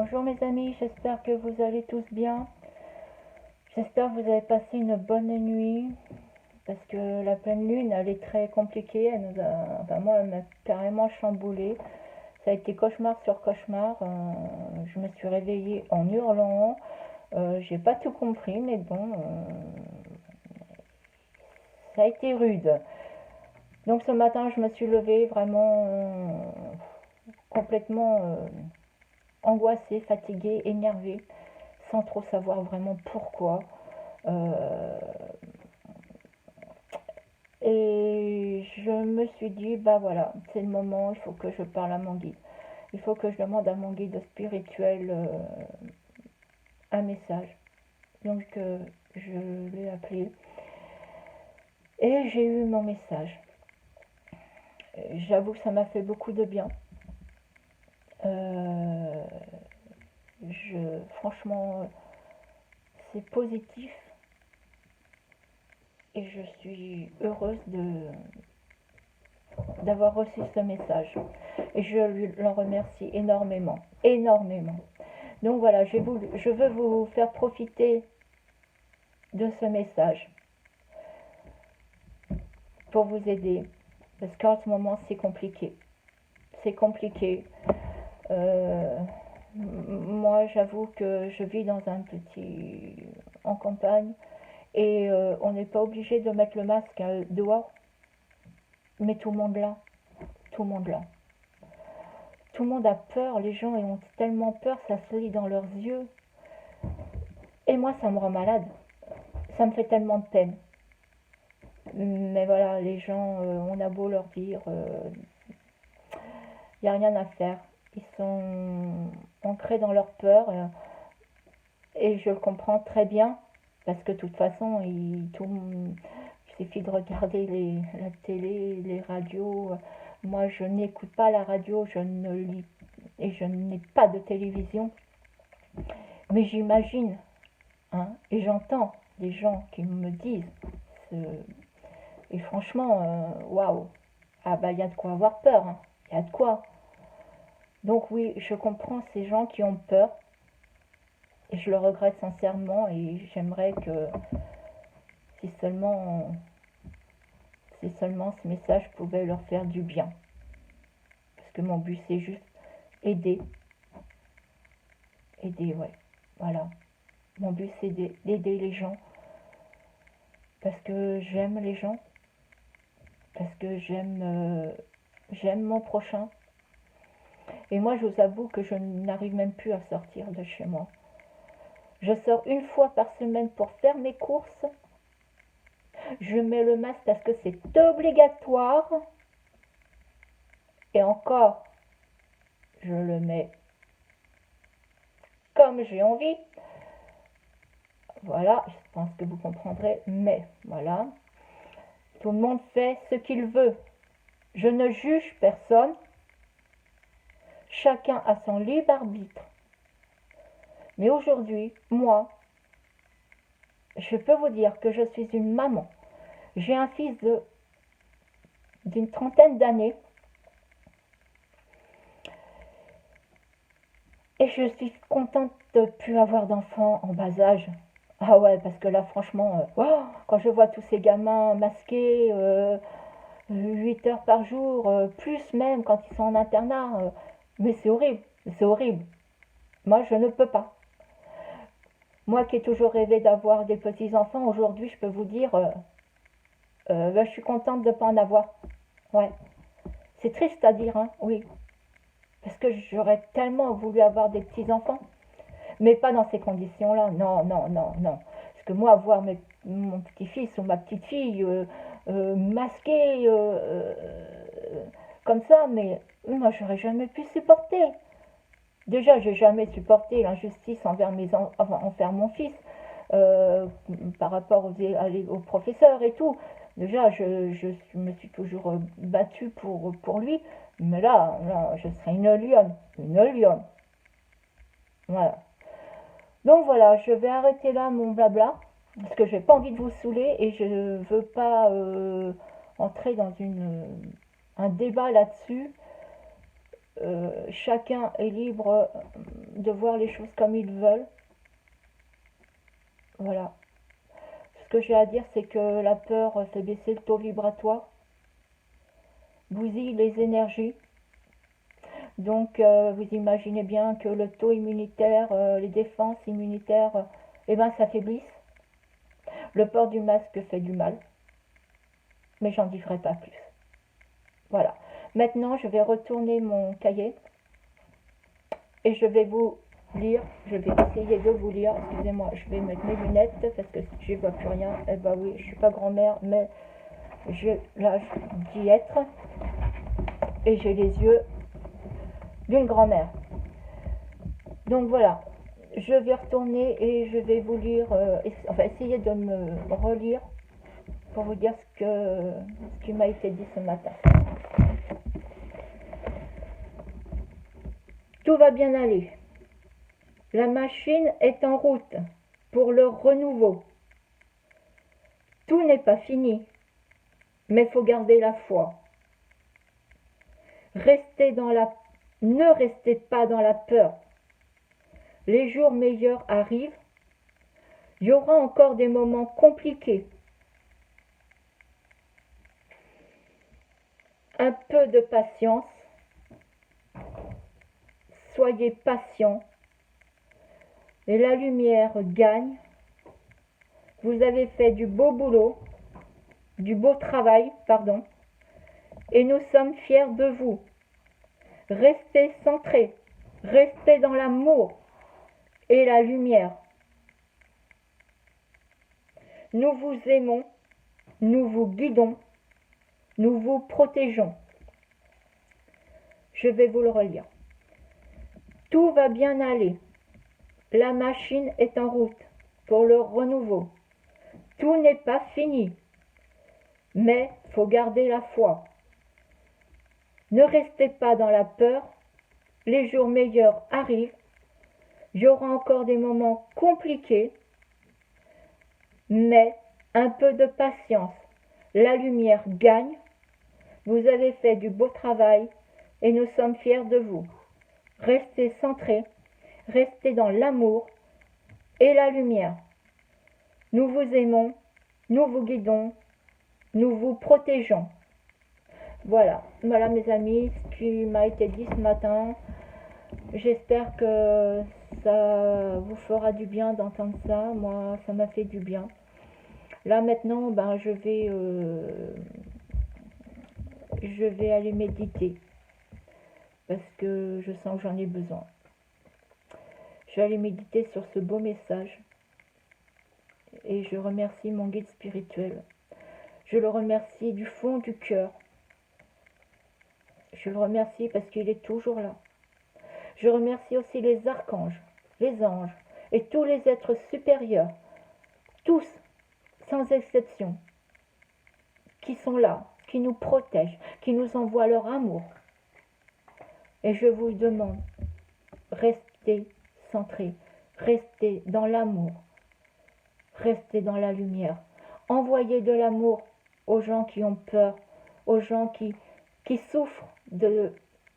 Bonjour mes amis, j'espère que vous allez tous bien. J'espère que vous avez passé une bonne nuit parce que la pleine lune elle est très compliquée. Moi elle m'a carrément chamboulée. Ça a été cauchemar sur cauchemar. Je me suis réveillée en hurlant. J'ai pas tout compris mais bon, ça a été rude. Donc ce matin je me suis levée vraiment complètement angoissée, fatiguée, énervée, sans trop savoir vraiment pourquoi. Euh, et je me suis dit, bah voilà, c'est le moment, il faut que je parle à mon guide. Il faut que je demande à mon guide spirituel un message. Donc je l'ai appelé et j'ai eu mon message. J'avoue que ça m'a fait beaucoup de bien. Euh, franchement, c'est positif et je suis heureuse d'avoir reçu ce message. Et je lui en remercie énormément, énormément. Donc voilà, je veux vous faire profiter de ce message pour vous aider. Parce qu'en ce moment, c'est compliqué. C'est compliqué. Euh, Moi, j'avoue que je vis dans un petit... en campagne. Et on n'est pas obligé de mettre le masque dehors. Mais tout le monde là. Tout le monde là. Tout le monde a peur. Les gens ont tellement peur, ça se lit dans leurs yeux. Et moi, ça me rend malade. Ça me fait tellement de peine. Mais voilà, les gens, on a beau leur dire, il n'y a rien à faire. Ils sont ancrés dans leur peur et je le comprends très bien parce que de toute façon, il suffit de regarder la télé, les radios. Moi, je n'écoute pas la radio, je ne lis et je n'ai pas de télévision. Mais j'imagine, hein, et j'entends des gens qui me disent, et franchement, waouh, ah bah il y a de quoi avoir peur, hein. Il y a de quoi. Donc oui, je comprends ces gens qui ont peur et je le regrette sincèrement et j'aimerais que si seulement, si seulement ce message pouvait leur faire du bien. Parce que mon but c'est juste aider, aider, ouais, voilà. Mon but c'est d'aider les gens parce que j'aime les gens, parce que j'aime mon prochain. Et moi je vous avoue que je n'arrive même plus à sortir de chez moi. Je sors une fois par semaine pour faire mes courses. Je mets le masque parce que c'est obligatoire. Et encore, je le mets comme j'ai envie. Voilà, je pense que vous comprendrez. Mais voilà, tout le monde fait ce qu'il veut. Je ne juge personne. Chacun a son libre arbitre. Mais aujourd'hui, moi, je peux vous dire que je suis une maman. J'ai un fils d'une trentaine d'années. Et je suis contente de ne plus avoir d'enfants en bas âge. Ah ouais, parce que là, franchement, wow, quand je vois tous ces gamins masqués 8 heures par jour, plus même quand ils sont en internat, mais c'est horrible, c'est horrible. Moi, je ne peux pas. Moi qui ai toujours rêvé d'avoir des petits-enfants, aujourd'hui, je peux vous dire, ben, je suis contente de ne pas en avoir. Ouais, c'est triste à dire, hein, oui. Parce que j'aurais tellement voulu avoir des petits-enfants. Mais pas dans ces conditions-là. Non, non, non, non. Parce que moi, voir mon petit-fils ou ma petite-fille masqué comme ça, mais moi, j'aurais jamais pu supporter. Déjà, j'ai jamais supporté l'injustice envers mon fils euh, par rapport aux professeurs et tout. Déjà, je me suis toujours battue pour lui. Mais là, je serais une lionne. Une lionne. Voilà. Donc voilà, je vais arrêter là mon blabla, parce que j'ai pas envie de vous saouler et je veux pas entrer dans un débat là-dessus. Chacun est libre de voir les choses comme ils veulent. Voilà. Ce que j'ai à dire, c'est que la peur fait baisser le taux vibratoire, bousille les énergies. Donc, vous imaginez bien que le taux immunitaire, les défenses immunitaires, eh ben, s'affaiblissent. Le port du masque fait du mal, mais j'en dirai pas plus. Voilà. Maintenant, je vais retourner mon cahier et je vais vous lire. Je vais essayer de vous lire. Excusez-moi, je vais mettre mes lunettes parce que je ne vois plus rien. Eh ben oui, je suis pas grand-mère, mais j'ai l'âge d'y être et j'ai les yeux d'une grand-mère. Donc voilà, je vais retourner et je vais vous lire, enfin essayer de me relire pour vous dire ce qui m'a été dit ce matin. Tout va bien aller. La machine est en route pour le renouveau. Tout n'est pas fini, mais faut garder la foi. Ne restez pas dans la peur. Les jours meilleurs arrivent. Il y aura encore des moments compliqués. Un peu de patience. Soyez patient. Et la lumière gagne. Vous avez fait du beau boulot, du beau travail, pardon. Et nous sommes fiers de vous. Restez centrés. Restez dans l'amour et la lumière. Nous vous aimons, nous vous guidons, nous vous protégeons. Je vais vous le relire. Tout va bien aller. La machine est en route pour le renouveau. Tout n'est pas fini, mais faut garder la foi. Ne restez pas dans la peur. Les jours meilleurs arrivent. Il y aura encore des moments compliqués, mais un peu de patience. La lumière gagne. Vous avez fait du beau travail et nous sommes fiers de vous. Restez centrés, restez dans l'amour et la lumière. Nous vous aimons, nous vous guidons, nous vous protégeons. Voilà mes amis, ce qui m'a été dit ce matin. J'espère que ça vous fera du bien d'entendre ça. Moi, ça m'a fait du bien. Là maintenant, je vais aller méditer parce que je sens que j'en ai besoin. Je vais aller méditer sur ce beau message et je remercie mon guide spirituel. Je le remercie du fond du cœur. Je le remercie parce qu'il est toujours là. Je remercie aussi les archanges, les anges et tous les êtres supérieurs, tous, sans exception, qui sont là, qui nous protègent, qui nous envoient leur amour. Et je vous demande, restez centrés, restez dans l'amour, restez dans la lumière. Envoyez de l'amour aux gens qui ont peur, aux gens qui souffrent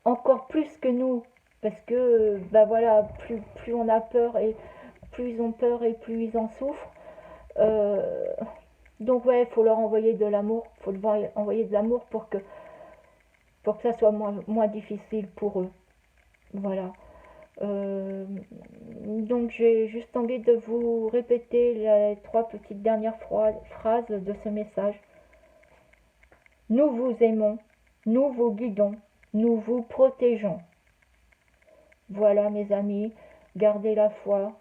encore plus que nous. Parce que, plus on a peur et plus ils ont peur et plus ils en souffrent. Donc ouais, il faut leur envoyer de l'amour. Il faut leur envoyer de l'amour pour que ça soit moins difficile pour eux. Voilà. Donc j'ai juste envie de vous répéter les 3 petites dernières phrases de ce message. Nous vous aimons, nous vous guidons, nous vous protégeons. Voilà mes amis, gardez la foi,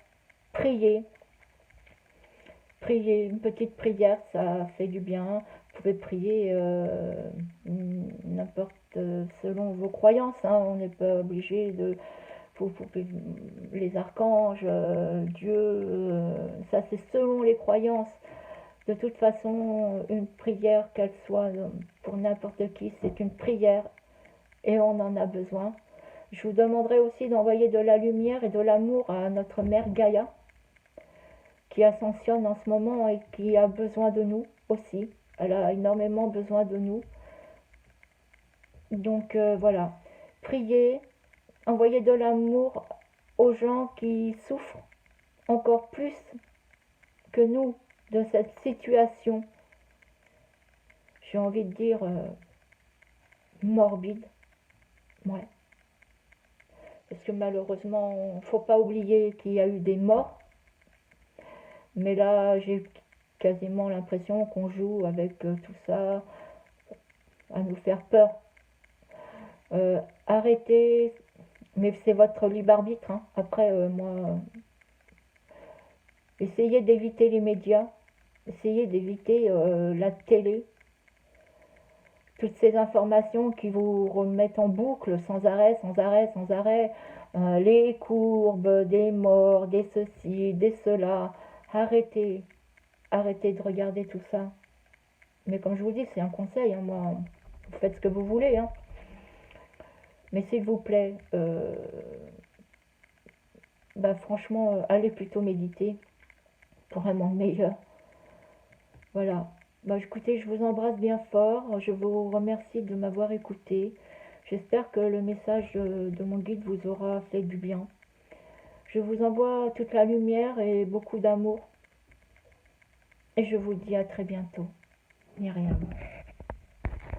priez. Priez, une petite prière, ça fait du bien. Vous pouvez prier n'importe selon vos croyances. On n'est pas obligé de... les archanges, Dieu, ça c'est selon les croyances. De toute façon, une prière, qu'elle soit pour n'importe qui, c'est une prière et on en a besoin. Je vous demanderai aussi d'envoyer de la lumière et de l'amour à notre mère Gaïa, qui ascensionne en ce moment et qui a besoin de nous aussi. Elle a énormément besoin de nous. Donc voilà, priez, envoyez de l'amour aux gens qui souffrent encore plus que nous de cette situation, j'ai envie de dire morbide. Ouais. Parce que malheureusement, faut pas oublier qu'il y a eu des morts. Mais là, j'ai quasiment l'impression qu'on joue avec tout ça à nous faire peur. Arrêtez, mais c'est votre libre arbitre. Hein. Après, moi, essayez d'éviter les médias, essayez d'éviter la télé, toutes ces informations qui vous remettent en boucle sans arrêt, sans arrêt, sans arrêt. Les courbes, des morts, des ceci, des cela. Arrêtez, arrêtez de regarder tout ça. Mais comme je vous dis, c'est un conseil, hein, moi, vous faites ce que vous voulez. Hein. Mais s'il vous plaît, bah, franchement, allez plutôt méditer pour un monde meilleur. Voilà. Bah, écoutez, je vous embrasse bien fort. Je vous remercie de m'avoir écouté. J'espère que le message de mon guide vous aura fait du bien. Je vous envoie toute la lumière et beaucoup d'amour. Et je vous dis à très bientôt. Myriam.